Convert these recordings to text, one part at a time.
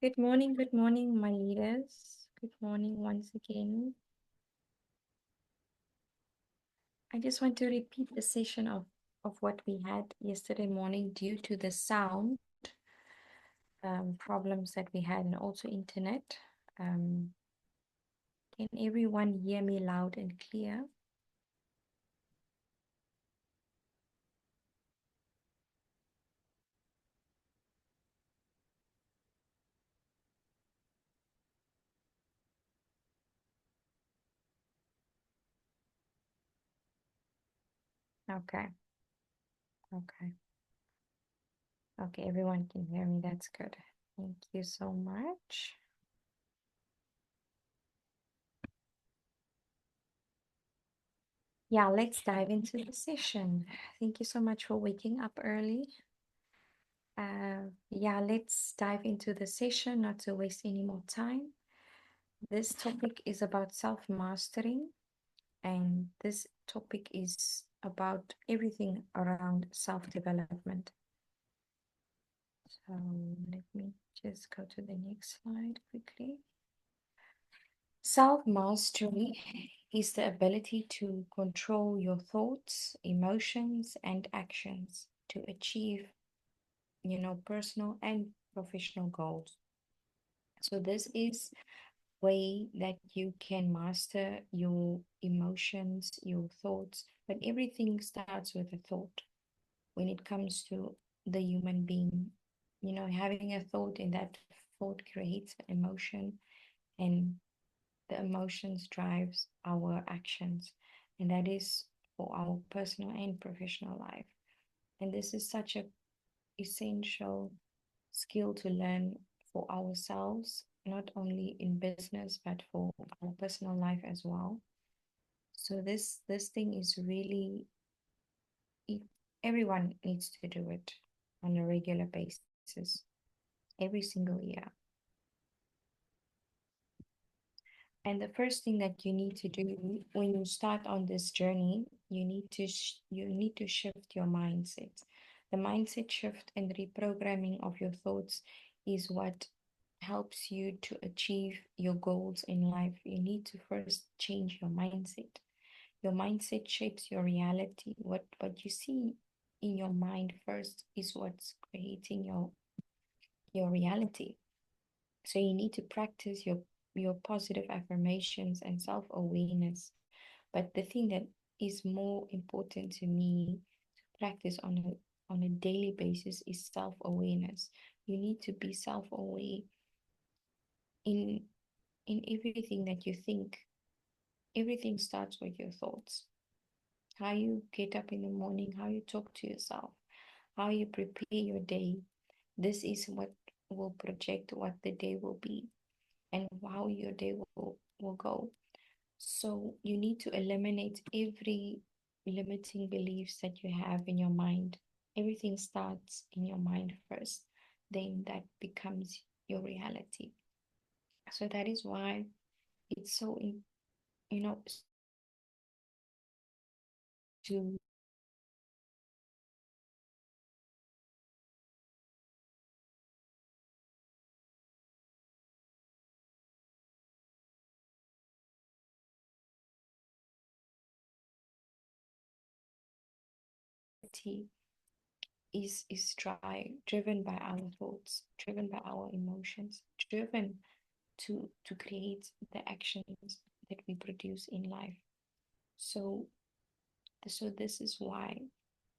Good morning, my leaders. Good morning once again. I just want to repeat the session of what we had yesterday morning due to the sound problems that we had and also internet. Can everyone hear me loud and clear? Okay, okay. Okay, everyone can hear me. That's good. Thank you so much. Yeah, let's dive into the session. Thank you so much for waking up early. Yeah, let's dive into the session, not to waste any more time. This topic is about self-mastering, and this topic is about everything around self-development. So let me just go to the next slide quickly. Self-mastery is the ability to control your thoughts, emotions, and actions to achieve, personal and professional goals. So this is way that you can master your emotions, your thoughts, but everything starts with a thought. When it comes to the human being, having a thought, and that thought creates emotion, and the emotions drives our actions, and that is for our personal and professional life. And this is such a essential skill to learn for ourselves, not only in business, but for our personal life as well. So this thing is really, everyone needs to do it on a regular basis, every single year. And the first thing that you need to do when you start on this journey, you need to shift your mindset. The mindset shift and reprogramming of your thoughts is what helps you to achieve your goals in life. You need to first change your mindset. Your mindset shapes your reality. What you see in your mind first is what's creating your reality. So you need to practice your positive affirmations and self-awareness. But the thing that is more important to me to practice on a daily basis is self-awareness. You need to be self-aware in in everything that you think. Everything starts with your thoughts. How you get up in the morning, how you talk to yourself, how you prepare your day. This is what will project what the day will be and how your day will go. So you need to eliminate every limiting beliefs that you have in your mind. Everything starts in your mind first, then that becomes your reality. So that is why it's so, you know, to is driven by our thoughts, driven by our emotions, driven to create the actions that we produce in life. So this is why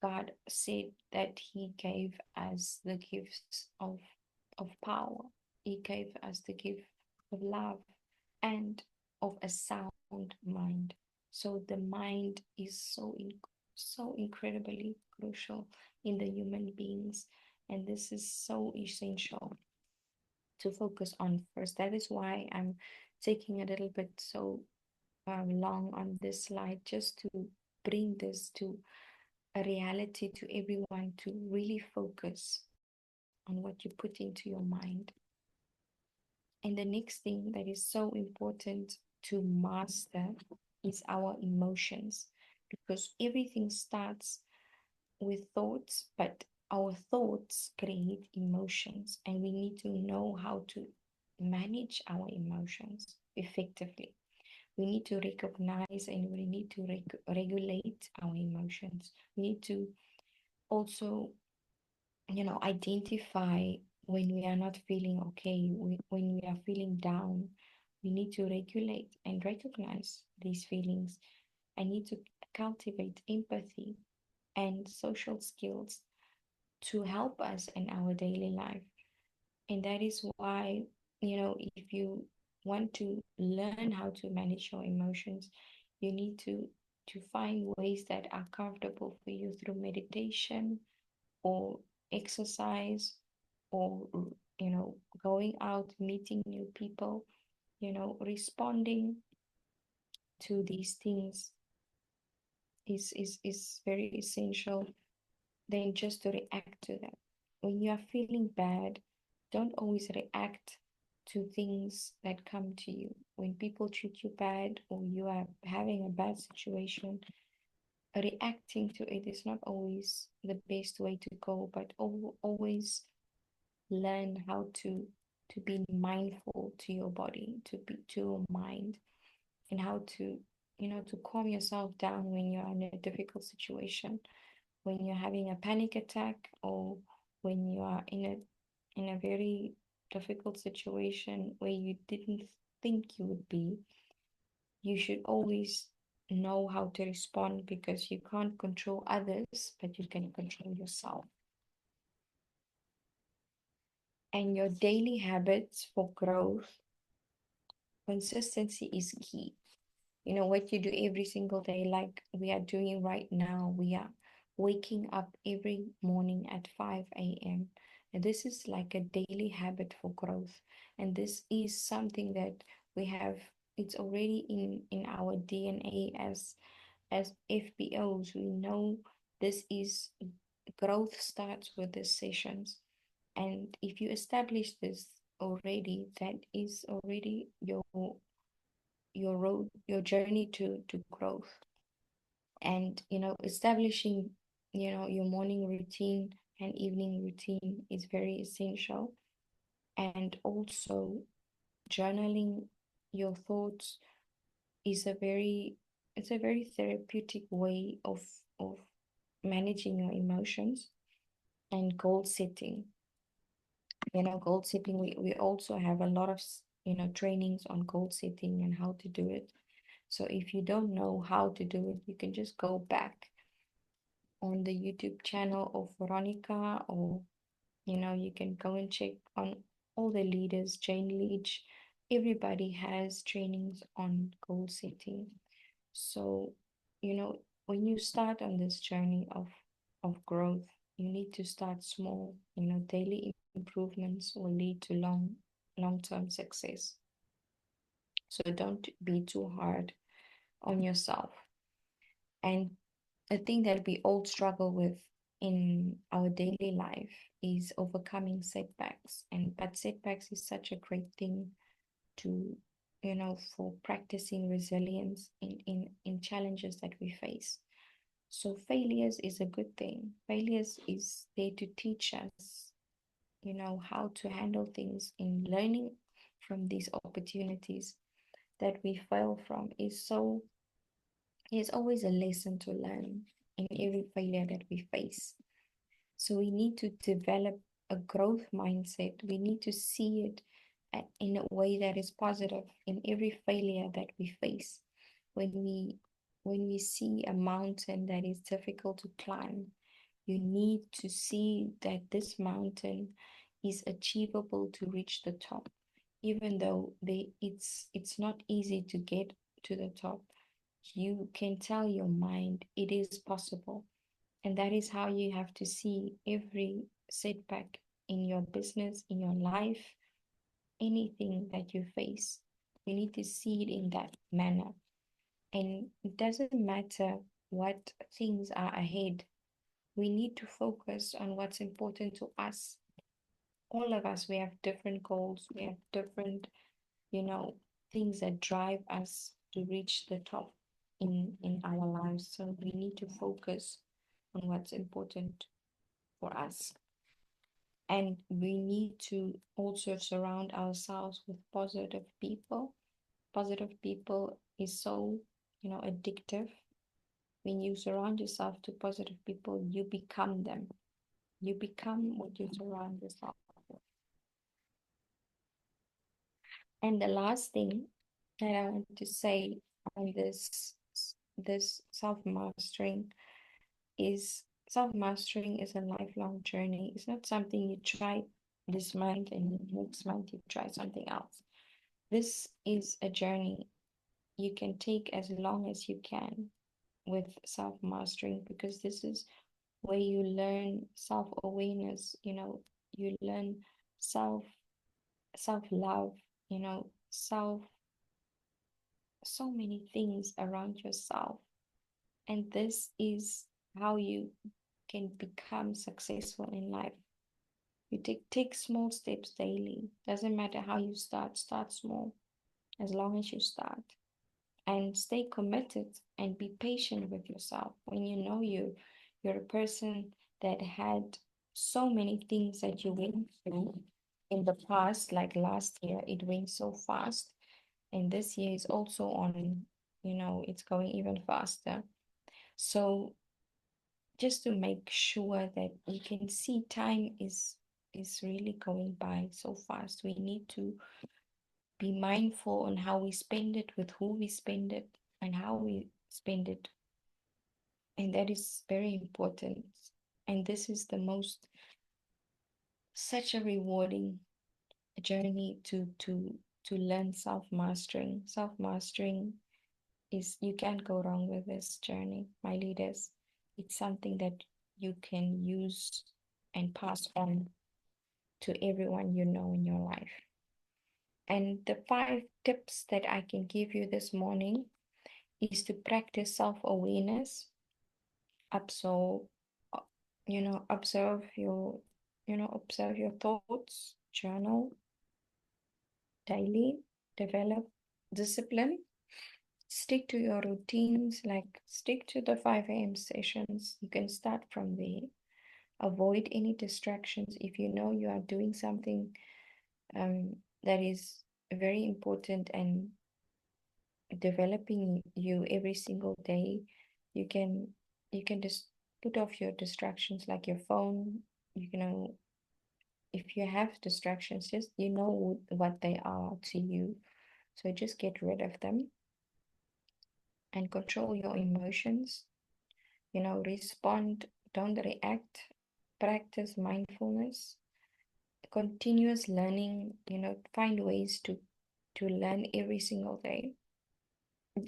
God said that He gave us the gifts of power. He gave us the gift of love and of a sound mind. So the mind is so incredibly crucial in the human beings, and this is so essential to focus on first. That is why I'm taking a little bit so long on this slide, just to bring this to a reality to everyone, to really focus on what you put into your mind. And the next thing that is so important to master is our emotions, because everything starts with thoughts, but our thoughts create emotions, and we need to know how to manage our emotions effectively. We need to recognize and we need to regulate our emotions. We need to also, identify when we are not feeling okay, when we are feeling down. We need to regulate and recognize these feelings. I need to cultivate empathy and social skills to help us in our daily life. And that is why, if you want to learn how to manage your emotions, you need to find ways that are comfortable for you through meditation or exercise or going out, meeting new people, responding to these things is very essential than just to react to them. When you are feeling bad, don't always react to things that come to you. When people treat you bad or you are having a bad situation, reacting to it is not always the best way to go, but always learn how to be mindful to your body, to your mind, and how to calm yourself down when you're in a difficult situation, when you're having a panic attack, or when you are in a very difficult situation where you didn't think you would be. You should always know how to respond, because you can't control others, but you can control yourself. And your daily habits for growth, consistency is key. What you do every single day, like we are doing right now. We are waking up every morning at 5 a.m. And this is like a daily habit for growth. And this is something that we have, it's already in our DNA as FBOs. We know this is growth starts with the sessions. And if you establish this already, that is already your road, your journey to growth. And establishing your morning routine and evening routine is very essential. And also journaling your thoughts is a very it's a very therapeutic way of managing your emotions. And goal setting, we also have a lot of trainings on goal setting and how to do it. So if you don't know how to do it, you can just go back on the YouTube channel of Veronica, or you can go and check on all the leaders, Jane Leach. Everybody has trainings on goal setting. So, when you start on this journey of growth, you need to start small. Daily improvements will lead to long-term success. So don't be too hard on yourself. And a thing that we all struggle with in our daily life is overcoming setbacks. But setbacks is such a great thing to, for practicing resilience in challenges that we face. So failures is a good thing. Failures is there to teach us, how to handle things. In learning from these opportunities that we fail from is always a lesson to learn in every failure that we face. So we need to develop a growth mindset. We need to see it in a way that is positive in every failure that we face. When we see a mountain that is difficult to climb, you need to see that this mountain is achievable to reach the top, even though it's not easy to get to the top. You can tell your mind it is possible. And that is how you have to see every setback in your business, in your life, anything that you face. You need to see it in that manner. And it doesn't matter what things are ahead. We need to focus on what's important to us. All of us, we have different goals. We have different, things that drive us to reach the top in our lives. So we need to focus on what's important for us. And we need to also surround ourselves with positive people. Positive people is so, addictive. When you surround yourself to positive people, you become them. You become what you surround yourself with. And the last thing that I want to say on this self-mastering is a lifelong journey. It's not something you try this month and next month you try something else. This is a journey you can take as long as you can with self-mastering, because this is where you learn self-awareness, you learn self self-love, self so many things around yourself. And this is how you can become successful in life. You take small steps daily. Doesn't matter how you start small, as long as you start. And stay committed and be patient with yourself. When you know you're a person that had so many things that you went through in the past, like last year, it went so fast. And this year is also on, it's going even faster. So just to make sure that we can see time is really going by so fast. We need to be mindful on how we spend it, with who we spend it, and how we spend it. And that is very important. And this is such a rewarding journey to learn self-mastering. Self-mastering is, you can't go wrong with this journey, my leaders. It's something that you can use and pass on to everyone you know in your life. And the 5 tips that I can give you this morning is to practice self-awareness. Observe, observe observe your thoughts, journal daily, develop discipline, stick to your routines, like stick to the 5 a.m. sessions. You can start from there. Avoid any distractions. If you know you are doing something that is very important and developing you every single day, you can just put off your distractions, like your phone. If you have distractions, just what they are to you, so just get rid of them and control your emotions. Respond, don't react. Practice mindfulness, continuous learning. Find ways to learn every single day.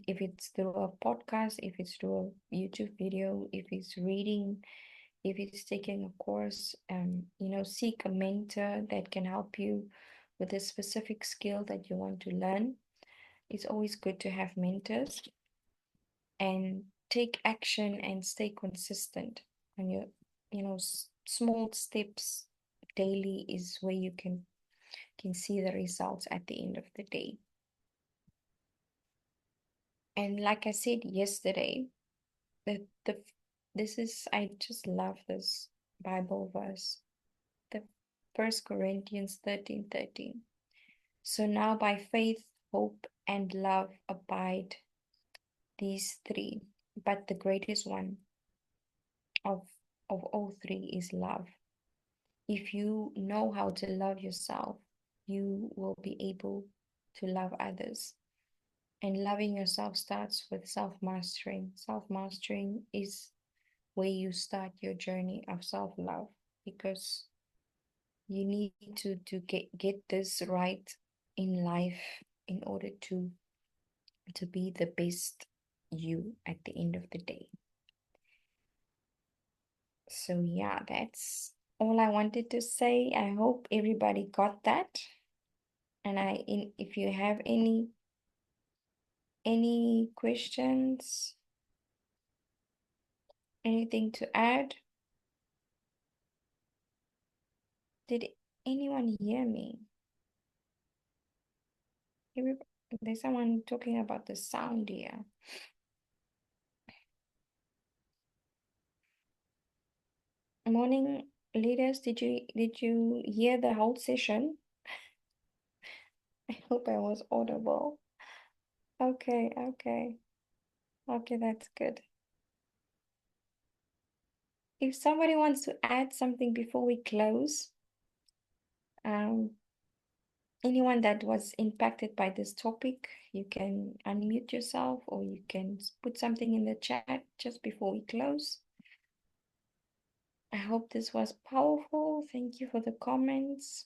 If it's through a podcast, if it's through a YouTube video, if it's reading, if it's taking a course, seek a mentor that can help you with a specific skill that you want to learn. It's always good to have mentors. And take action and stay consistent. And small steps daily is where you can see the results at the end of the day. And like I said yesterday, the this is, I just love this Bible verse, the 1 Corinthians 13:13. So now by faith, hope, and love abide, these 3, but the greatest one of all 3 is love. If you know how to love yourself, you will be able to love others. And loving yourself starts with self-mastering. Self-mastering is where you start your journey of self-love, because you need to get this right in life in order to be the best you at the end of the day. So yeah, that's all I wanted to say. I hope everybody got that. And if you have any questions, anything to add? Did anyone hear me? There's someone talking about the sound here. Morning, Leaders, did you hear the whole session? I hope I was audible. Okay, okay. Okay, that's good. If somebody wants to add something before we close, um, anyone that was impacted by this topic, you can unmute yourself or you can put something in the chat just before we close. I hope this was powerful. Thank you for the comments.